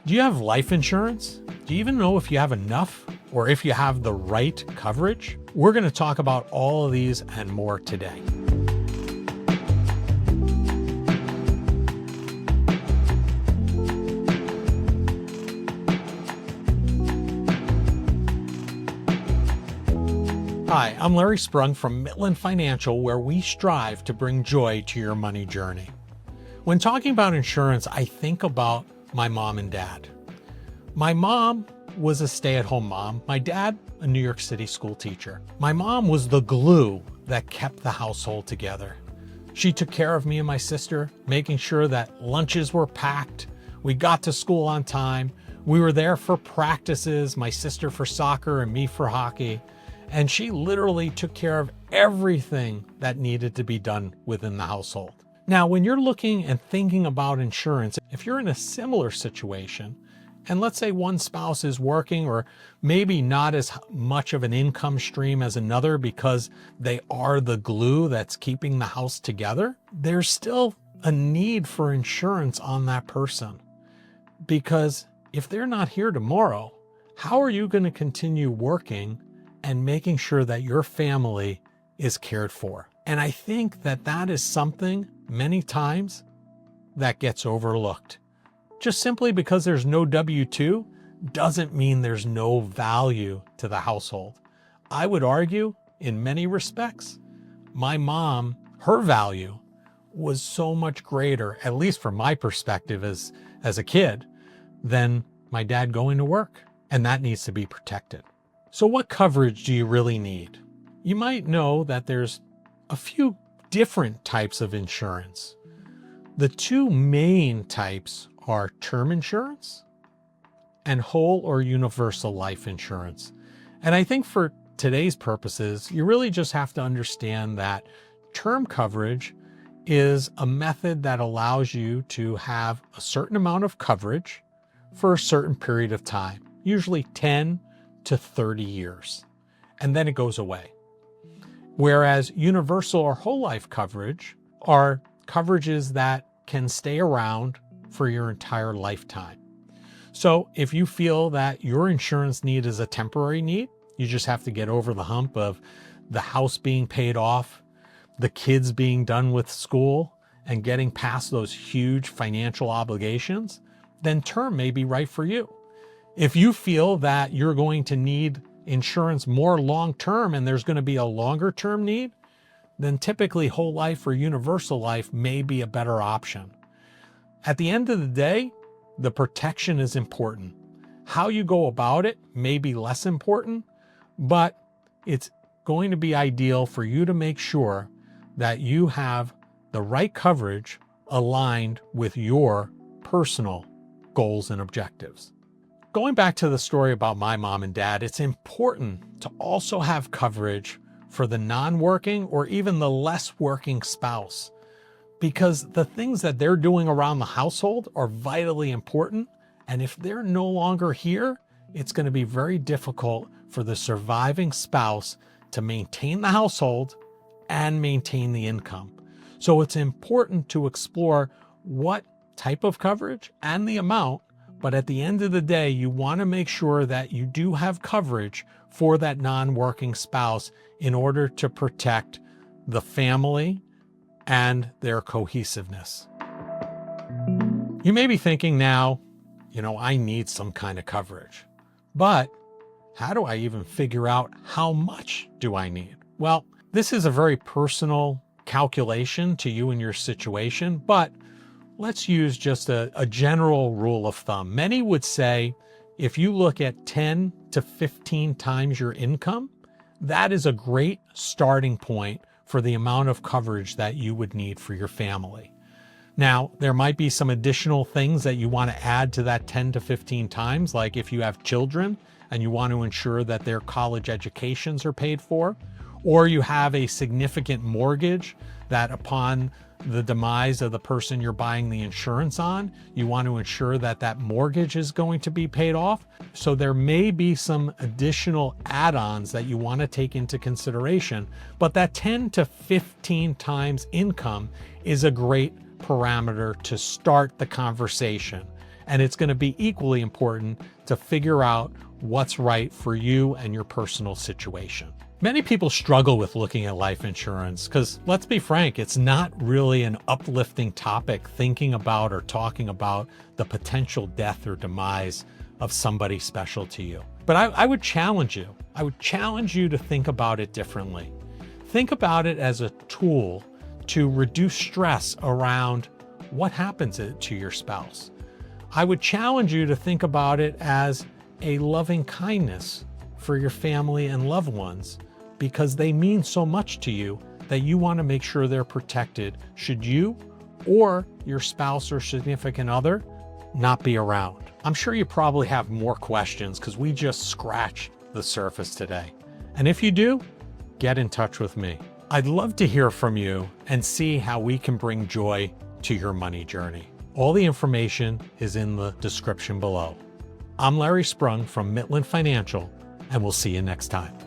Do you have life insurance? Do you even know if you have enough or if you have the right coverage? We're going to talk about all of these and more today. Hi, I'm Larry Sprung from Midland Financial, where we strive to bring joy to your money journey. When talking about insurance, I think about my mom and dad. My mom was a stay-at-home mom. My dad, a New York City school teacher. My mom was the glue that kept the household together. She took care of me and my sister, making sure that lunches were packed. We got to school on time. We were there for practices, my sister for soccer and me for hockey. And she literally took care of everything that needed to be done within the household. Now, when you're looking and thinking about insurance, if you're in a similar situation, and let's say one spouse is working or maybe not as much of an income stream as another because they are the glue that's keeping the house together, there's still a need for insurance on that person. Because if they're not here tomorrow, how are you going to continue working and making sure that your family is cared for? And I think that that is something many times that gets overlooked. Just simply because there's no W-2 doesn't mean there's no value to the household. I would argue, in many respects, my mom, her value was so much greater, at least from my perspective as a kid, than my dad going to work. And that needs to be protected. So what coverage do you really need? You might know that there's a few different types of insurance. The two main types are term insurance and whole or universal life insurance. And I think for today's purposes, you really just have to understand that term coverage is a method that allows you to have a certain amount of coverage for a certain period of time, usually 10 to 30 years, and then it goes away. Whereas universal or whole life coverage are coverages that can stay around for your entire lifetime. So if you feel that your insurance need is a temporary need, you just have to get over the hump of the house being paid off, the kids being done with school, and getting past those huge financial obligations, then term may be right for you. If you feel that you're going to need insurance more long-term and there's going to be a longer-term need, then typically whole life or universal life may be a better option. At the end of the day, the protection is important. How you go about it may be less important, but it's going to be ideal for you to make sure that you have the right coverage aligned with your personal goals and objectives. Going back to the story about my mom and dad, it's important to also have coverage for the non-working or even the less working spouse, because the things that they're doing around the household are vitally important. And if they're no longer here, it's going to be very difficult for the surviving spouse to maintain the household and maintain the income. So it's important to explore what type of coverage and the amount. But at the end of the day, you want to make sure that you do have coverage for that non-working spouse in order to protect the family and their cohesiveness. You may be thinking now, I need some kind of coverage, but how do I even figure out how much do I need? Well, this is a very personal calculation to you and your situation, but let's use just a general rule of thumb. Many would say if you look at 10 to 15 times your income, that is a great starting point for the amount of coverage that you would need for your family. Now, there might be some additional things that you want to add to that 10 to 15 times, like if you have children and you want to ensure that their college educations are paid for, or you have a significant mortgage that upon the demise of the person you're buying the insurance on, you want to ensure that that mortgage is going to be paid off. So there may be some additional add-ons that you want to take into consideration, but that 10 to 15 times income is a great parameter to start the conversation. And it's going to be equally important to figure out what's right for you and your personal situation. Many people struggle with looking at life insurance because, let's be frank, it's not really an uplifting topic thinking about or talking about the potential death or demise of somebody special to you. But I would challenge you. I would challenge you to think about it differently. Think about it as a tool to reduce stress around what happens to your spouse. I would challenge you to think about it as a loving kindness for your family and loved ones, because they mean so much to you that you want to make sure they're protected should you or your spouse or significant other not be around. I'm sure you probably have more questions because we just scratched the surface today. And if you do, get in touch with me. I'd love to hear from you and see how we can bring joy to your money journey. All the information is in the description below. I'm Larry Sprung from Midland Financial, and we'll see you next time.